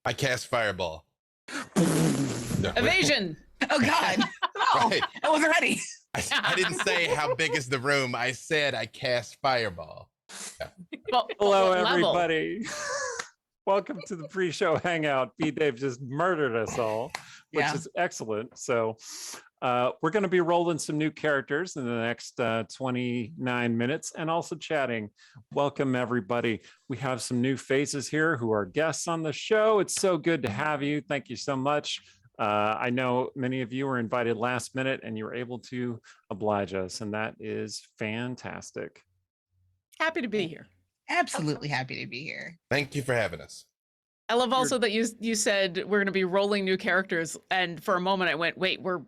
I cast Fireball. No. Evasion. Oh God! Oh, Right. I wasn't ready. I didn't say how big is the room. I said I cast Fireball. Well, Hello, what level? everybody. Welcome to the pre-show hangout. B-Dave just murdered us all, which Yeah. is excellent. So we're going to be rolling some new characters in the next 29 minutes and also chatting. Welcome, everybody. We have some new faces here who are guests on the show. It's so good to have you. Thank you so much. I know many of you were invited last minute and you were able to oblige us, and that is fantastic. Happy to be here. Absolutely happy to be here. Thank you for having us. I love also that you said we're going to be rolling new characters, and for a moment I went, wait, we're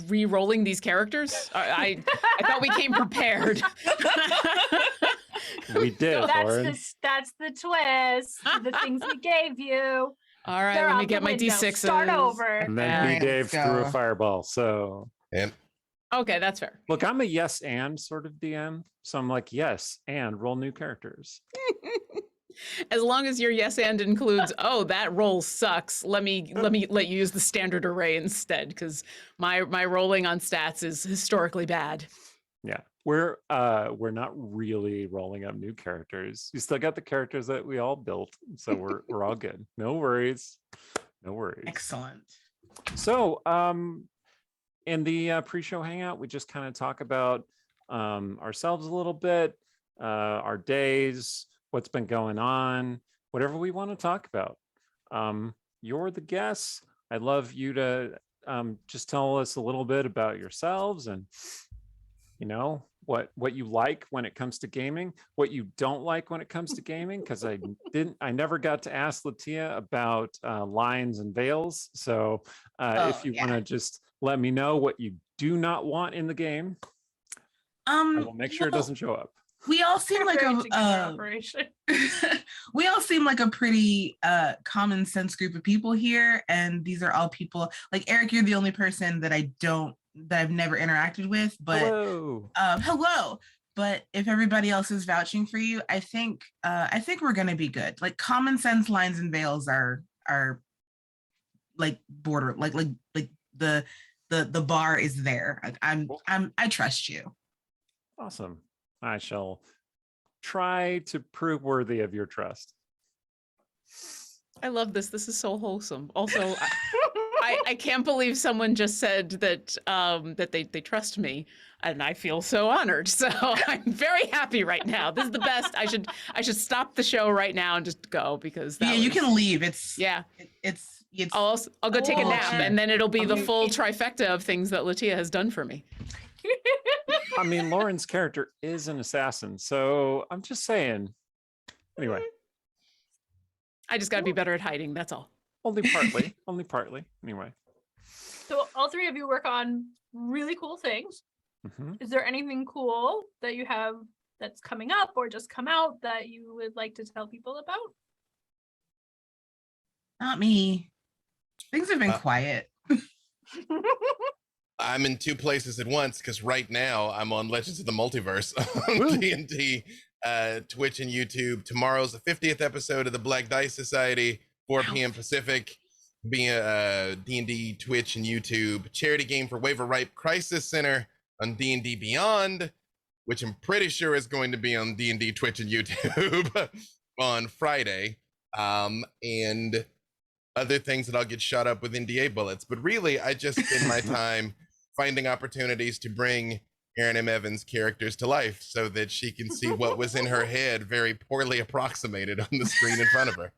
re-rolling these characters? I thought we came prepared. We did, Lauren. That's the twist. The things we gave you. All right, They're let me out get the my window. D6s. Start over. And then Alright, B-Dave let's threw a go. fireball. So And Okay, that's fair. look, I'm a yes and sort of DM. So I'm like, yes, and roll new characters. As long as your yes and includes, oh, that roll sucks. Let me let you use the standard array instead, because my rolling on stats is historically bad. Yeah, we're not really rolling up new characters. You still got the characters that we all built, so we're all good. No worries, no worries. Excellent. So, in the pre-show hangout, we just kind of talk about ourselves a little bit, our days, what's been going on, whatever we want to talk about. You're the guests. I'd love you to just tell us a little bit about yourselves and what you like when it comes to gaming, what you don't like when it comes to gaming, because I never got to ask Latia about lines and veils. So if you want to just let me know what you do not want in the game, I will make sure it doesn't show up. We all seem like operation. we all seem like a pretty common sense group of people here, and these are all people like Eric. You're the only person that I've never interacted with, but hello. But if everybody else is vouching for you, I think we're gonna be good. Like common sense lines and veils are like border like the bar is there. I trust you. Awesome. I shall try to prove worthy of your trust. I love this. This is so wholesome. Also, I can't believe someone just said that that they trust me, and I feel so honored. So I'm very happy right now. This is the best. I should stop the show right now and just go, because You can leave. I'll go take a nap, sure. and then it'll be the full trifecta of things that Latia has done for me. I mean, Lauren's character is an assassin, so I'm just saying. Anyway. I just got to be better at hiding. That's all. Only partly. Only partly. Anyway. So all three of you work on really cool things. Mm-hmm. Is there anything cool that you have that's coming up or just come out that you would like to tell people about? Not me. Things have been quiet. I'm in two places at once because right now I'm on Legends of the Multiverse on D&D, Twitch and YouTube. Tomorrow's the 50th episode of the Black Dice Society, 4 p.m. Pacific. Being a D&D, Twitch, and YouTube charity game for Waiver Ripe Crisis Center on D&D Beyond, which I'm pretty sure is going to be on D&D, Twitch, and YouTube on Friday. And other things that I'll get shot up with NDA bullets. But really, I just spend my time finding opportunities to bring Erin M. Evans' characters to life so that she can see what was in her head very poorly approximated on the screen in front of her.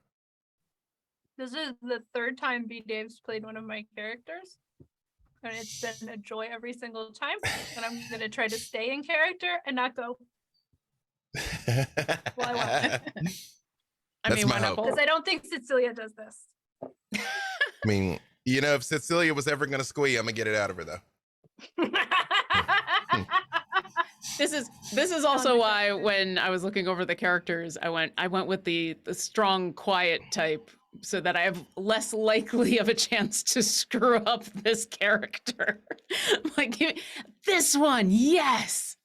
This is the third time B. Dave's played one of my characters. And it's been a joy every single time. And I'm going to try to stay in character and not go. Well, I won't. I mean, why not hope. both? Because I don't think Cecilia does this. I mean, if Cecilia was ever going to squee, I'm going to get it out of her, though. This is also why when I was looking over the characters, I went with the strong, quiet type, so that I have less likely of a chance to screw up this character. Like, this one, yes.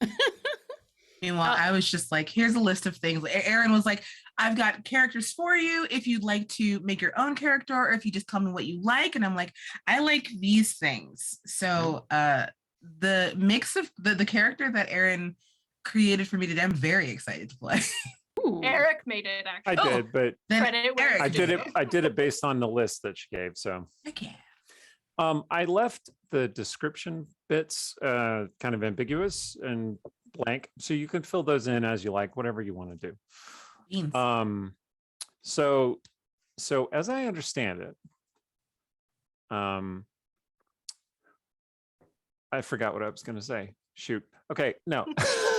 Meanwhile, I was just like, here's a list of things. Erin was like, I've got characters for you if you'd like to make your own character, or if you just tell me what you like. And I'm like, I like these things. So the mix of the character that Aaron created for me today, I'm very excited to play. Ooh. Eric made it actually. I did, but Then Credit where Eric I it's did due. it. I did it based on the list that she gave. So Heck yeah. I left the description bits kind of ambiguous and blank, so you can fill those in as you like, whatever you want to do. Beans. So as I understand it, I forgot what I was going to say. Shoot. Okay, no.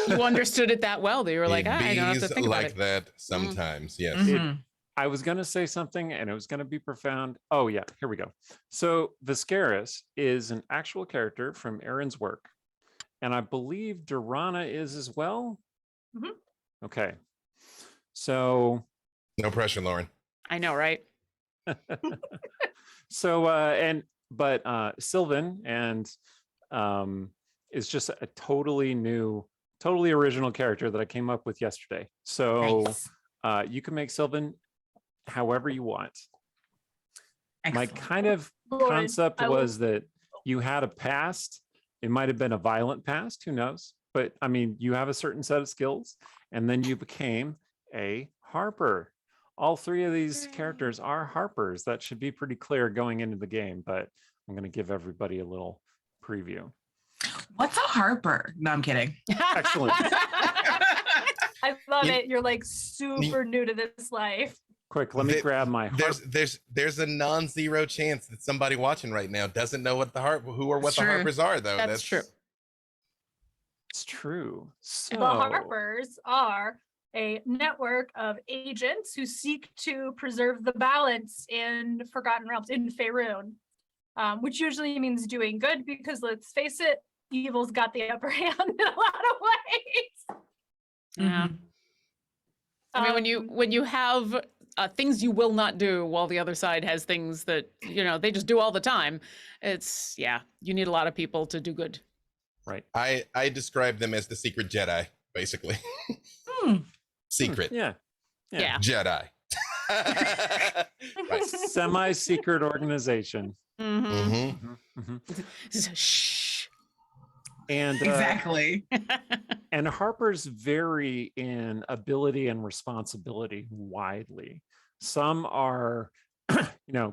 You understood it that well that you were like, I don't have to think like about it. that sometimes. Yes. Mhm. I was going to say something and it was going to be profound. Oh yeah, here we go. So Viscaris is an actual character from Aaron's work. And I believe Durana is as well. Mhm. Okay. So No pressure, Lauren. I know, right? so Sylvan and is just a totally new, totally original character that I came up with yesterday. So Nice. you can make Sylvan however you want. My Excellent. kind of Lauren, concept I will- was that you had a past. It might have been a violent past, who knows? But I mean, you have a certain set of skills, and then you became a Harper. All three of these characters are Harpers. That should be pretty clear going into the game, but I'm going to give everybody a little preview. What's a Harper? No, I'm kidding. Excellent. I love You- it. You're like super new to this life. Quick, let me grab my harp. There's a non-zero chance that somebody watching right now doesn't know what the It's the true. Harpers are, though. That's true. It's true. So The Harpers are a network of agents who seek to preserve the balance in Forgotten Realms, in Faerun, which usually means doing good because, let's face it, evil's got the upper hand in a lot of ways. Yeah. Mhm. I mean, when you have things you will not do while the other side has things that, they just do all the time, it's, you need a lot of people to do good. right. I describe them as the Secret Jedi, basically. Hmm. Secret Yeah. Yeah. Jedi. Right. Semi-secret organization. Mm-hmm. Mhm. Shh. And Exactly. and Harpers vary in ability and responsibility widely. Some are,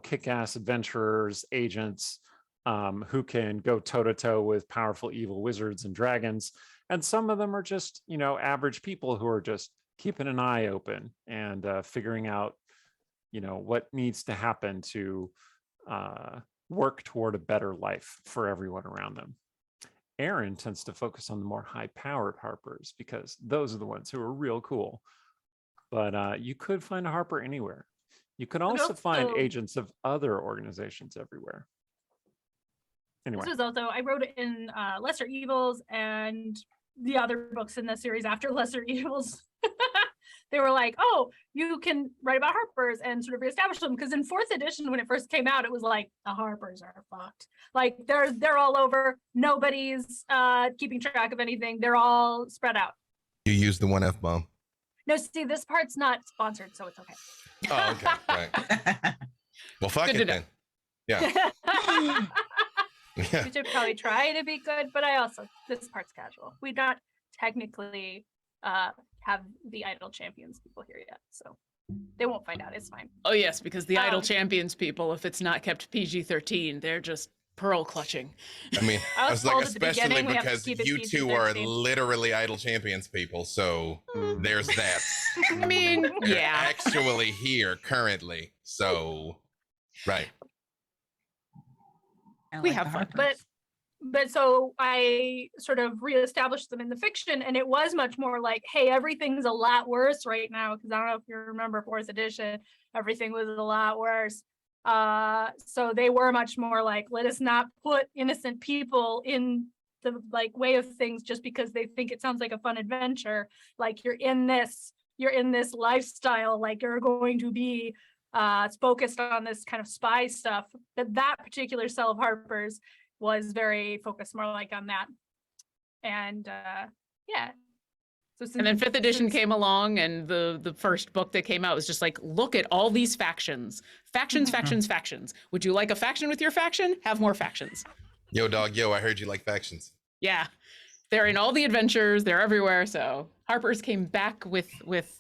kick-ass adventurers, agents, who can go toe-to-toe with powerful evil wizards and dragons. And some of them are just, average people who are just keeping an eye open and figuring out, what needs to happen to work toward a better life for everyone around them. Aaron tends to focus on the more high-powered Harpers because those are the ones who are real cool. But you could find a Harper anywhere. You could also find also- agents of other organizations everywhere. Anyway, This was also, I wrote it in Lesser Evils and the other books in the series after Lesser Evils. They were like, oh, you can write about Harpers and sort of reestablish them. Because in 4th edition, when it first came out, it was like, the Harpers are fucked. Like, they're all over. Nobody's keeping track of anything. They're all spread out. You use the one F-bomb. No, see, this part's not sponsored, so it's okay. Oh, okay. Right. Well, fuck Good to it know. then. Yeah. Yeah. We should probably try to be good, but this part's casual. We not technically have the Idle Champions people here yet, so they won't find out. It's fine. Oh, yes, because the Idle Um, Champions people, if it's not kept PG-13, they're just pearl clutching. I mean, I I was was like, told at the especially beginning we have to because keep it you two are PG-13. literally Idle Champions people. So there's that. I mean, They're yeah. actually here currently. So, right. I We like have the fun. Harpers. But so I sort of reestablished them in the fiction, and it was much more like, hey, everything's a lot worse right now, because I don't know if you remember 4th edition, everything was a lot worse. So they were much more like, let us not put innocent people in the way of things just because they think it sounds like a fun adventure. Like, you're in this lifestyle, like you're going to be focused on this kind of spy stuff. That particular cell of Harpers was very focused more like on that. And And then 5th edition came along, and the first book that came out was just like, look at all these factions. Factions. Would you like a faction with your faction? Have more factions. Yo, dog, yo, I heard you like factions. Yeah. They're in all the adventures. They're everywhere. So Harpers came back with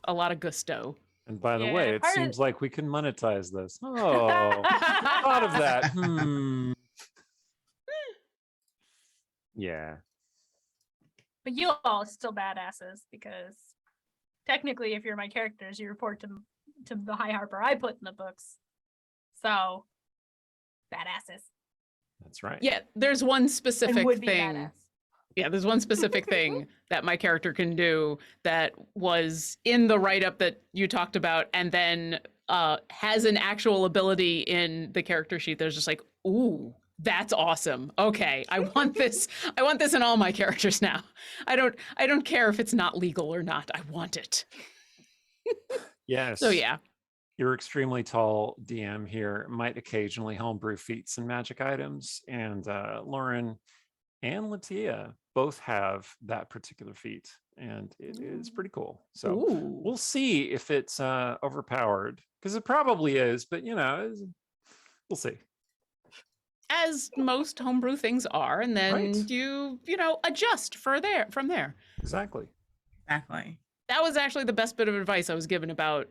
a lot of gusto. And by the Yeah, way, it part of- seems like we can monetize this. Oh, thought of that. Yeah. But you all are still badasses because technically, if you're my characters, you report to the High Harper I put in the books. So, badasses. That's right. Yeah, there's one And specific would be thing. badass. Yeah, there's one specific thing that my character can do that was in the write-up that you talked about, and then has an actual ability in the character sheet. There's just like, ooh, that's awesome. Okay, I want this. I want this in all my characters now. I don't care if it's not legal or not. I want it. Yes. So yeah. Your extremely tall DM here might occasionally homebrew feats and magic items, and Lauren and Latia both have that particular feat, and it is pretty cool. So Ooh. we'll see if it's overpowered, because it probably is, but we'll see. As most homebrew things are, and then Right. you adjust from there. Exactly. Exactly. That was actually the best bit of advice I was given about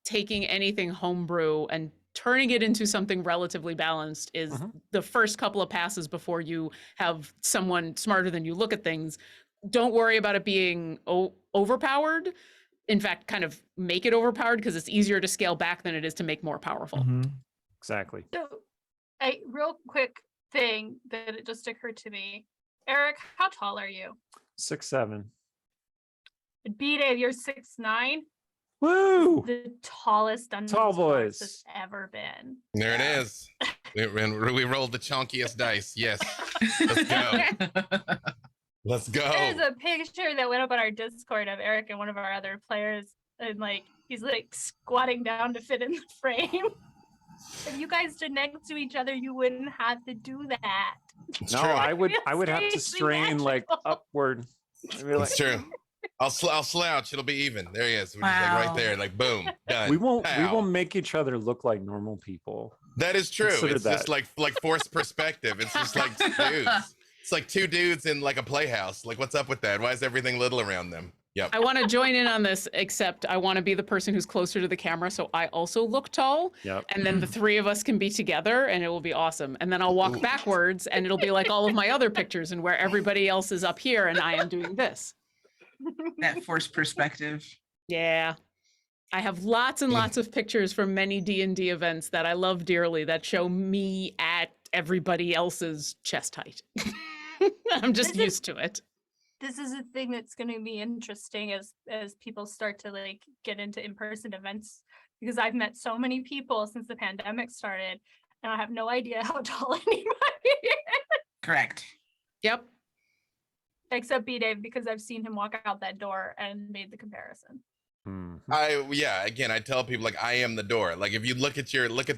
taking anything homebrew and turning it into something relatively balanced is the first couple of passes before you have someone smarter than you look at things. Don't worry about it being overpowered. In fact, kind of make it overpowered because it's easier to scale back than it is to make more powerful. Exactly. So, a real quick thing that it just occurred to me. Eric, how tall are you? 6'7". B-Dave, you're 6'9". Woo! The tallest Dungeons Tall and Dragons boys. that's ever been. There it is. We rolled the chunkiest dice. Yes. Let's go. Let's go. There's a picture that went up on our Discord of Eric and one of our other players, and he's squatting down to fit in the frame. If you guys stood next to each other, you wouldn't have to do that. It's No, true. I would have to Strangely strain magical. upward. I'd be like, It's true. I'll slouch. It'll be even. There he is. We're just Wow. right there. Boom. Done. we Pow. won't make each other look like normal people. That is true. Consider It's that. just like forced perspective. It's just like dudes. It's like two dudes in a playhouse. What's up with that? Why is everything little around them? Yep. I want to join in on this, except I want to be the person who's closer to the camera, so I also look tall. Yep. And then the three of us can be together, and it will be awesome. And then I'll walk backwards, and it'll be like all of my other pictures, and where everybody else is up here, and I am doing this. That forced perspective. Yeah. I have lots and lots of pictures from many D&D events that I love dearly that show me at everybody else's chest height. I'm just This is- used to it. This is a thing that's going to be interesting as people start to get into in-person events, because I've met so many people since the pandemic started, and I have no idea how tall anybody is, Correct. Yep. except B-Dave, because I've seen him walk out that door and made the comparison. Mhm. Again, I tell people I am the door. If you look at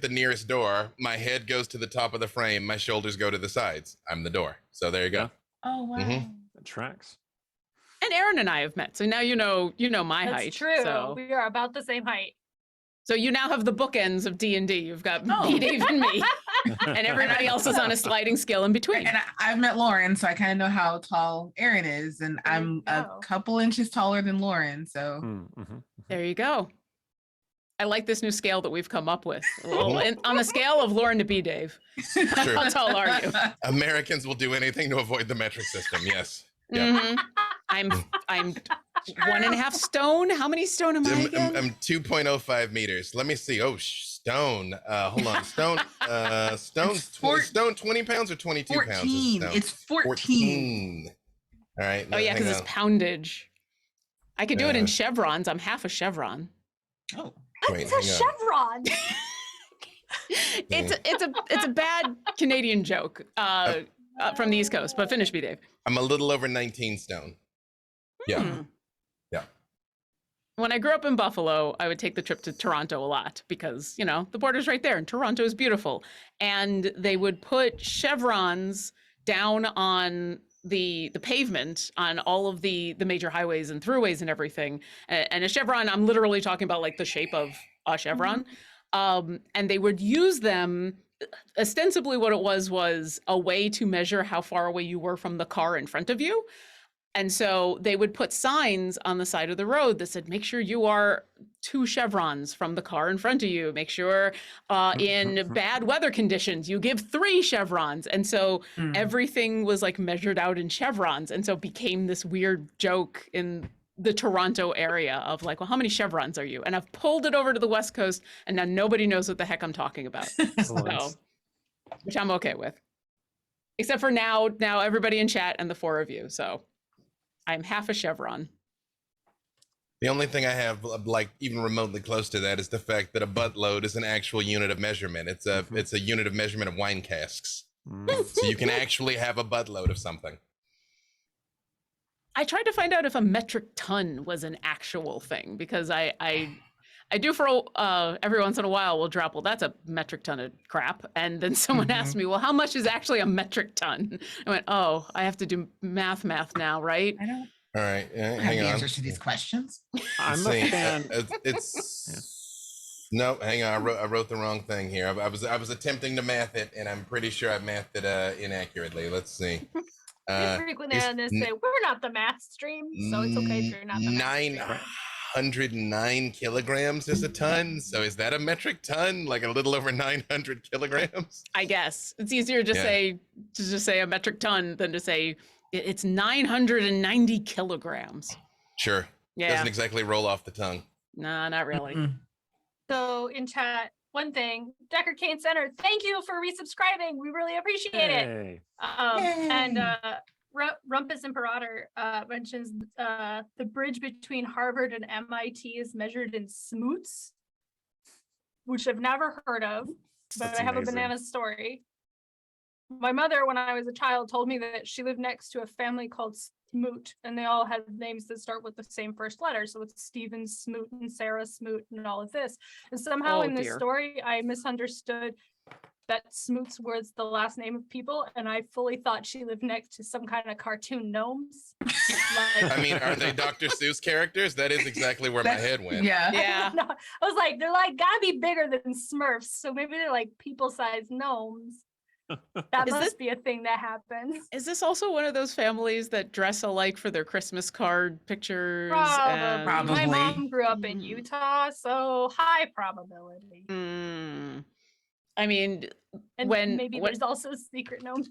the nearest door, my head goes to the top of the frame, my shoulders go to the sides. I'm the door. So there you go. Yeah. Oh wow. That tracks. And Aaron and I have met, so now you know my That's height. true. So. We are about the same height. So you now have the bookends of D&D. You've got Oh. me, Dave, and me, and everybody else is on a sliding scale in between. And I've met Lauren, so I kind of know how tall Aaron is, and There you I'm a go. couple inches taller than Lauren. So Mhm. There you go. I like this new scale that we've come up with. Well, and on the scale of Lauren to B, Dave, True. how tall are you? Americans will do anything to avoid the metric system. Yes. Yeah. Mhm. I'm 1.5 stone. How many stone am I again? I'm 2.05 meters. Let me see. Oh, stone. Hold on. Stone. Stone 20 pounds or 22 pounds? is 14. stone? It's 14. All right. Oh yeah, hang because it's on. poundage. I could do it in Yeah. chevrons. I'm half a chevron. Oh. Wait, It's a hang on. chevron. It's a bad Canadian joke from the East Coast. But finish me, Dave. I'm a little over 19 stone. Yeah. Hmm. Yeah. When I grew up in Buffalo, I would take the trip to Toronto a lot because, the border's right there and Toronto is beautiful. And they would put chevrons down on the pavement on all of the major highways and throughways and everything. And a chevron, I'm literally talking about like the shape of a chevron. And they would use them. Ostensibly what it was a way to measure how far away you were from the car in front of you. And so they would put signs on the side of the road that said, make sure you are 2 chevrons from the car in front of you. Make sure in bad weather conditions, you give 3 chevrons. And so everything was like measured out in chevrons. And so it became this weird joke in the Toronto area of like, well, how many chevrons are you? And I've pulled it over to the West Coast and now nobody knows what the heck I'm talking about. So, which I'm okay with. Except for now everybody in chat and the 4 of you. So I'm half a chevron. The only thing I have like even remotely close to that is the fact that a buttload is an actual unit of measurement. It's a unit of measurement of wine casks. So you can actually have a buttload of something. I tried to find out if a metric ton was an actual thing because I do for every once in a while we'll drop, well, that's a metric ton of crap. And then someone asked me, well, how much is actually a metric ton? I went, oh, I have to do math now, right? I don't All right, have hang the on. answers to these questions. I'm a fan. It's no, hang on. I wrote the wrong thing here. I was attempting to math it, and I'm pretty sure I mathed it inaccurately. Let's see. We frequently on this say we're not the math stream, so it's okay if you're not the math stream. 909 kilograms is a ton. So is that a metric ton? Like a little over 900 kilograms? I guess it's easier to just say a metric ton than to say it's 990 kilograms. Sure. Yeah. Doesn't exactly roll off the tongue. Nah, not really. So in chat, one thing, Decker Kane Center, thank you for resubscribing. We really appreciate it. And Rumpus Imperator mentions the bridge between Harvard and MIT is measured in smoots, which I've never heard of, but That's I have amazing. a banana story. My mother, when I was a child, told me that she lived next to a family called Smoot, and they all had names that start with the same first letter. So it's Stephen Smoot and Sarah Smoot and all of this. And somehow in this story, I misunderstood that Smoots was the last name of people, and I fully thought she lived next to some kind of cartoon gnomes. I mean, are they Dr. Seuss characters? That is exactly where my head went. Yeah. No, I was like, they're like gotta be bigger than Smurfs, so maybe they're like people-sized gnomes. That must be a thing that happens. Is this also one of those families that dress alike for their Christmas card pictures? Probably. My mom grew up in Utah, so high probability. I mean, and maybe there's also secret gnomes.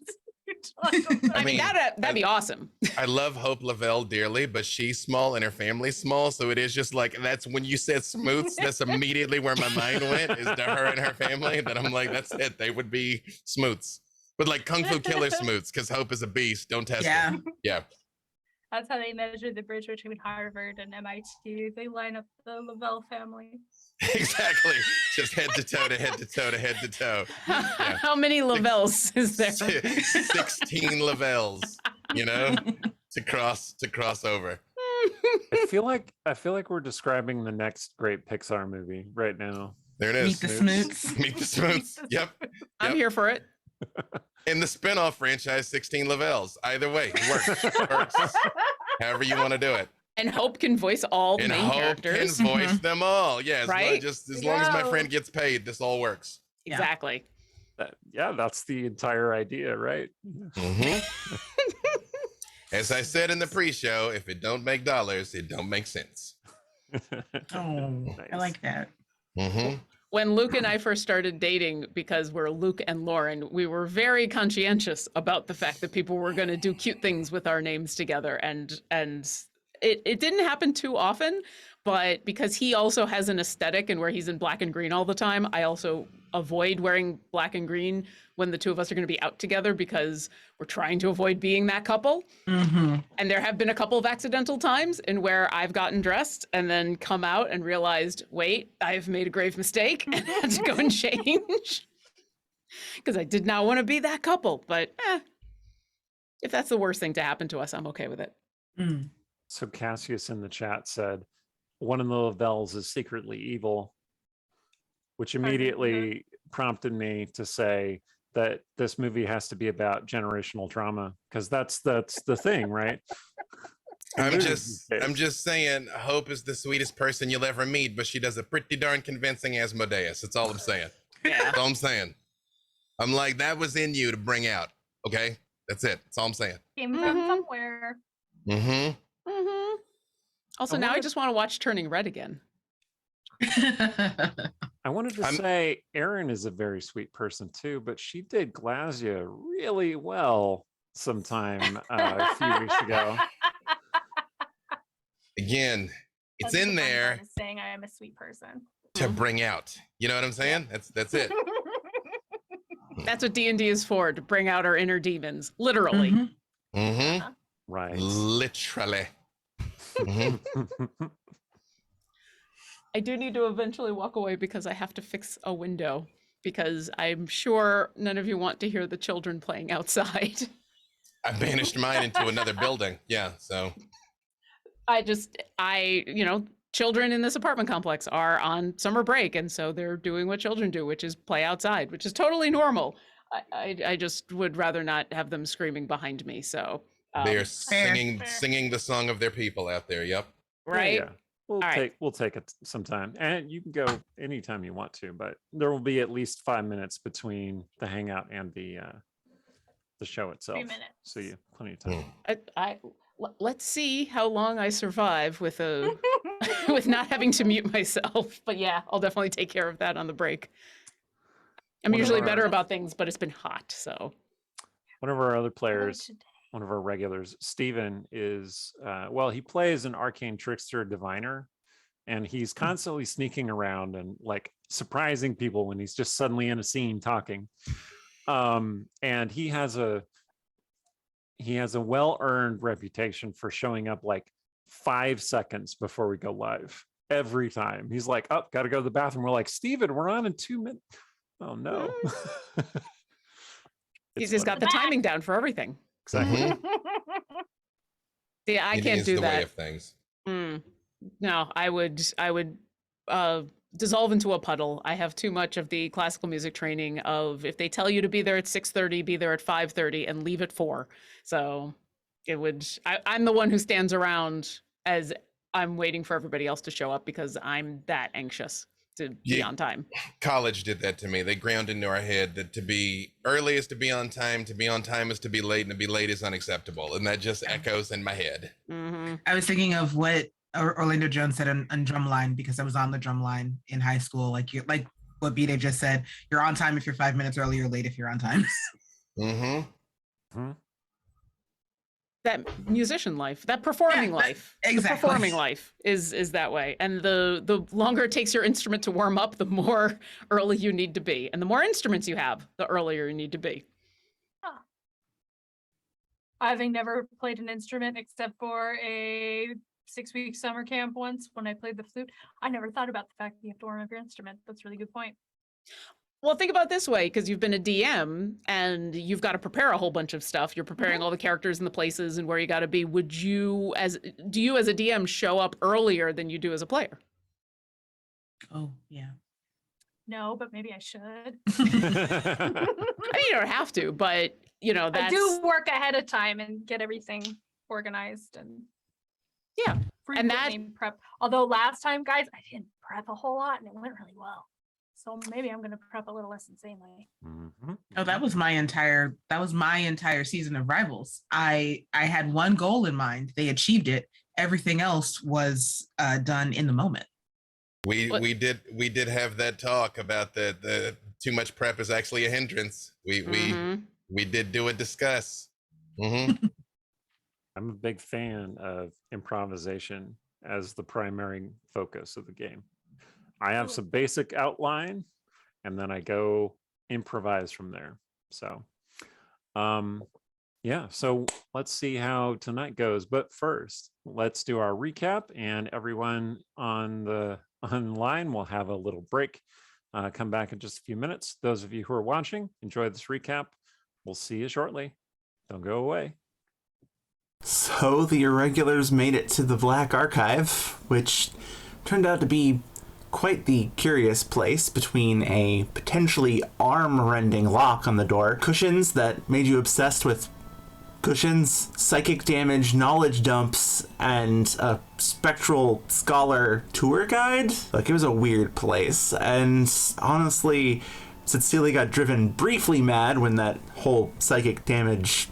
I mean, that'd be awesome. I love Hope Lavelle dearly, but she's small and her family's small, so it is just like, that's when you said Smoots, that's immediately where my mind went, is to her and her family. That I'm like, that's it, they would be Smoots, but like Kung Fu Killer Smoots, because Hope is a beast. Don't test it. Yeah. That's how they measure the bridge between Harvard and MIT. They line up the Lavelle family. Exactly. Just head to toe to head to toe to head to toe. Yeah. How many Lavelles is there? 16 Lavelles, you know, to cross over. I feel like we're describing the next great Pixar movie right now. There it is. Meet the Smoots. Meet the Smoots. Yep. I'm here for it. In the spinoff franchise, 16 Lavelles. Either way, it works. However you want to do it. And Hope can voice all the main characters. Hope can voice them all. Yes, right? Just as long as my friend gets paid, this all works. Exactly. That's the entire idea, right? As I said in the pre-show, if it don't make dollars, it don't make sense. Nice. I like that. When Luke and I first started dating, because we're Luke and Lauren, we were very conscientious about the fact that people were going to do cute things with our names together. And it didn't happen too often, but because he also has an aesthetic and where he's in black and green all the time, I also avoid wearing black and green when the two of us are going to be out together because we're trying to avoid being that couple. And there have been a couple of accidental times in where I've gotten dressed and then come out and realized, wait, I've made a grave mistake and had to go and change because I did not want to be that couple. But if that's the worst thing to happen to us, I'm okay with it. So Cassius in the chat said, one of the Lavelles is secretly evil, which immediately prompted me to say, that this movie has to be about generational trauma, because that's the thing, right? I'm just saying, Hope is the sweetest person you'll ever meet, but she does a pretty darn convincing Asmodeus. That's all I'm saying. Yeah. That's all I'm saying. I'm like, that was in you to bring out. Okay, that's it. That's all I'm saying. Came from somewhere. Also, now I just want to watch Turning Red again. I wanted to say Erin is a very sweet person too, but she did Glazia really well sometime a few weeks ago. Again, it's That's in the fun there part, is saying I am a sweet person. to bring out. You know what I'm saying? That's it. That's what D&D is for, to bring out our inner demons, literally. Right. Literally. I do need to eventually walk away because I have to fix a window, because I'm sure none of you want to hear the children playing outside. I banished mine into another building. Yeah, so. Children in this apartment complex are on summer break, and so they're doing what children do, which is play outside, which is totally normal. I just would rather not have them screaming behind me. So they're singing the song of their people out there. Yep. Right. Yeah. We'll take it sometime, and you can go anytime you want to, but there will be at least 5 minutes between the hangout and the show itself. 3 minutes. So you have plenty of time. Let's see how long I survive with with not having to mute myself. But yeah, I'll definitely take care of that on the break. I'm usually better about things, but it's been hot, so. One of our other players, one of our regulars, Steven, is, he plays an arcane trickster diviner, and he's constantly sneaking around and like surprising people when he's just suddenly in a scene talking. And he has a well-earned reputation for showing up like 5 seconds before we go live every time. He's like, "Oh, gotta go to the bathroom." We're like, "Steven, we're on in 2 minutes." Oh no. He's just got the timing down for everything. Exactly. Yeah, I can't do the that. way of things. No, I would dissolve into a puddle. I have too much of the classical music training of, if they tell you to be there at 6:30, be there at 5:30 and leave at 4. So I'm the one who stands around as I'm waiting for everybody else to show up, because I'm that anxious to be on time. College did that to me. They ground into our head that to be early is to be on time is to be late, and to be late is unacceptable. And that just echoes in my head. I was thinking of what Orlando Jones said on Drumline, because I was on the Drumline in high school. Like what B-Dave just said, you're on time if you're 5 minutes early, or late if you're on time. That musician life, that performing life, exactly. The performing life is that way. And the longer it takes your instrument to warm up, the more early you need to be. And the more instruments you have, the earlier you need to be. Having never played an instrument except for a 6-week summer camp once when I played the flute, I never thought about the fact that you have to warm up your instrument. That's a really good point. Well, think about it this way, because you've been a DM and you've got to prepare a whole bunch of stuff. You're preparing all the characters and the places and where you got to be. Do you as a DM show up earlier than you do as a player? Oh, yeah. No, but maybe I should. I mean, you don't have to, but that's... I do work ahead of time and get everything organized and and that prep. Although last time, guys, I didn't prep a whole lot and it went really well. So maybe I'm going to prep a little less insanely. Oh, that was my entire season of Rivals. I had one goal in mind. They achieved it. Everything else was done in the moment. We did have that talk about the too much prep is actually a hindrance. We did do a discuss. I'm a big fan of improvisation as the primary focus of the game. I have some basic outline, and then I go improvise from there. So, so let's see how tonight goes. But first, let's do our recap, and everyone online will have a little break. Come back in just a few minutes. Those of you who are watching, enjoy this recap. We'll see you shortly. Don't go away. So the irregulars made it to the Black Archive, which turned out to be quite the curious place between a potentially arm-rending lock on the door, cushions that made you obsessed with cushions, psychic damage, knowledge dumps, and a spectral scholar tour guide. Like, it was a weird place. And honestly, Cecilia got driven briefly mad when that whole psychic damage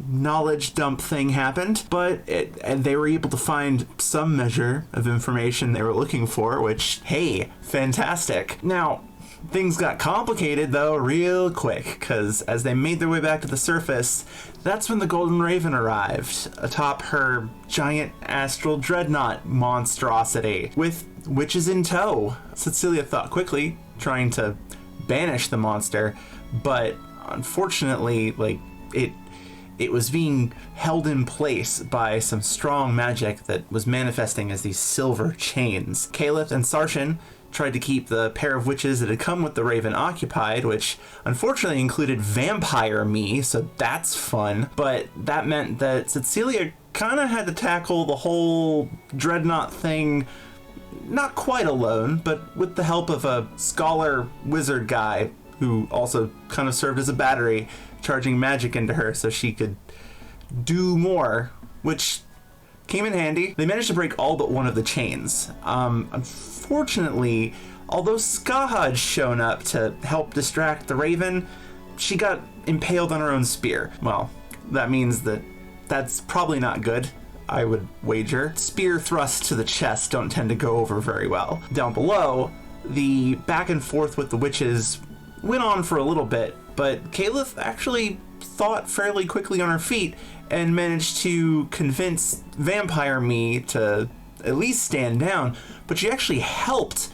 knowledge dump thing happened, and they were able to find some measure of information they were looking for, which, hey, fantastic. Now, things got complicated, though, real quick, because as they made their way back to the surface, that's when the Golden Raven arrived, atop her giant astral dreadnought monstrosity, with witches in tow. Cecilia thought quickly, trying to banish the monster, but unfortunately, like, it was being held in place by some strong magic that was manifesting as these silver chains. Caliph and Sarshan tried to keep the pair of witches that had come with the Raven occupied, which unfortunately included Vampire Me, so that's fun. But that meant that Cecilia kind of had to tackle the whole dreadnought thing, not quite alone, but with the help of a scholar wizard guy who also kind of served as a battery, charging magic into her so she could do more, which came in handy. They managed to break all but one of the chains. Unfortunately, although Skaha had shown up to help distract the Raven, she got impaled on her own spear. Well, that means that's probably not good, I would wager. Spear thrusts to the chest don't tend to go over very well. Down below, the back and forth with the witches went on for a little bit, but Caliph actually thought fairly quickly on her feet and managed to convince Vampire Me to at least stand down, but she actually helped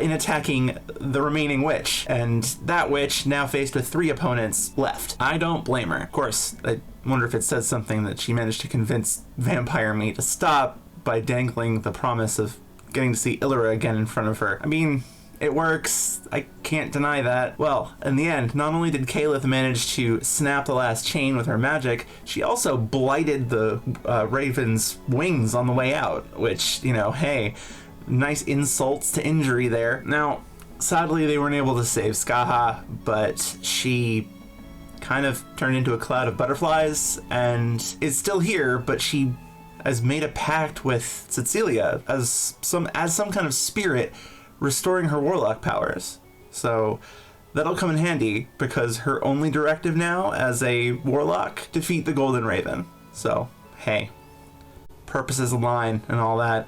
in attacking the remaining witch, and that witch now faced with 3 opponents left. I don't blame her. Of course, I wonder if it says something that she managed to convince Vampire Me to stop by dangling the promise of getting to see Illyra again in front of her. I mean, it works. I can't deny that. Well, in the end, not only did Caliph manage to snap the last chain with her magic, she also blighted the Raven's wings on the way out, which, you know, hey, nice insults to injury there. Now, sadly, they weren't able to save Skaha, but she kind of turned into a cloud of butterflies and is still here, but she has made a pact with Cecilia as some kind of spirit, restoring her warlock powers. So that'll come in handy, because her only directive now as a warlock, defeat the Golden Raven. So, hey, purposes align and all that.